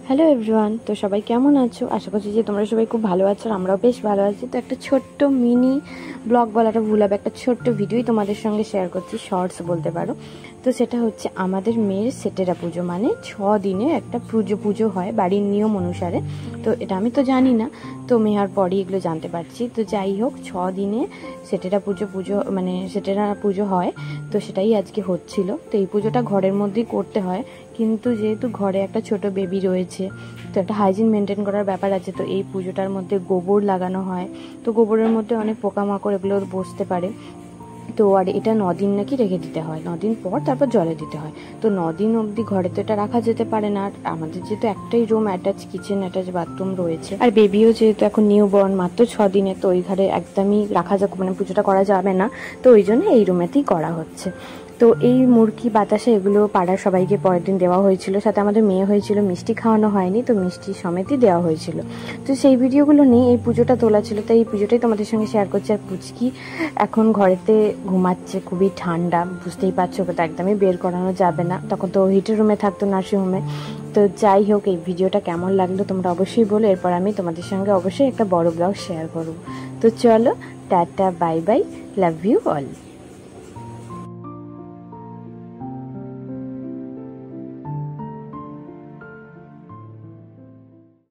Hello everyone, তো সবাই কেমন আছো? আশা করছি যে তোমরা সবাই খুব ভালো আছো, আর আমরাও বেশ ভালো আছি। তো একটা ছোট্ট মিনি ব্লগ বলাটা ভুল হবে, একটা ছোট্ট ভিডিওই তোমাদের সঙ্গে শেয়ার করছি, শর্টস বলতে পারো। তো সেটা হচ্ছে আমাদের মেয়ের সেটেরা পুজো, মানে 6 দিনে একটা পুজো হয় বাড়ির নিয়ম অনুসারে। তো এটা আমি তো জানি না, তো মেয়ার পরই এগুলো জানতে পারছি। তো যাই হোক, 6 দিনে সেটেরা পুজো মানে সেটেরা পুজো হয়। তো সেটাই আজকে হচ্ছিল। তো এই পুজোটা ঘরের মধ্যেই করতে হয়, কিন্তু যেহেতু ঘরে একটা ছোট বেবি রয়েছে, তো একটা হাইজিন মেনটেন করার ব্যাপার আছে। তো এই পুজোটার মধ্যে গোবর লাগানো হয়, তো গোবরের মধ্যে অনেক পোকামাকড় এগুলো বসতে পারে। তো আর এটা 9 দিন নাকি রেখে দিতে হয়, 9 দিন পর তারপর জলে দিতে হয়। তো 9 দিন অবধি ঘরে তো এটা রাখা যেতে পারে না। আর আমাদের যেহেতু একটাই room, attach kitchen, attach bathroom রয়েছে, আর বেবিও যেহেতু এখন নিউ বর্ন, মাত্র 6 দিনে, তো ওই ঘরে একদমই রাখা যাবে মানে পুজোটা করা যাবে না। তো ওই জন্য এই রুমেতেই করা হচ্ছে। তো এই মুরগি বাতাসা এগুলো পাড়ার সবাইকে পরের দিন দেওয়া হয়েছিল, সাথে আমাদের মেয়ে হয়েছিল, মিষ্টি খাওয়ানো হয়নি, তো মিষ্টি সমেতই দেওয়া হয়েছিল। তো সেই ভিডিওগুলো নিয়ে এই পুজোটা তোলা ছিল, তাই এই পুজোটাই তোমাদের সঙ্গে শেয়ার করছি। আর পুচকি এখন ঘরেতে ঘুমাচ্ছে, খুবই ঠান্ডা, বুঝতেই পারছো, ওকে তো একদমই বের করানো যাবে না, তখন তো হিটের রুমে থাকতো, নার্সিং হোমে। তো যাই হোক, এই ভিডিওটা কেমন লাগলো তোমরা অবশ্যই বলো, এরপর আমি তোমাদের সঙ্গে অবশ্যই একটা বড় ব্লগ শেয়ার করব। তো চলো, ta-ta, bye bye, love you all.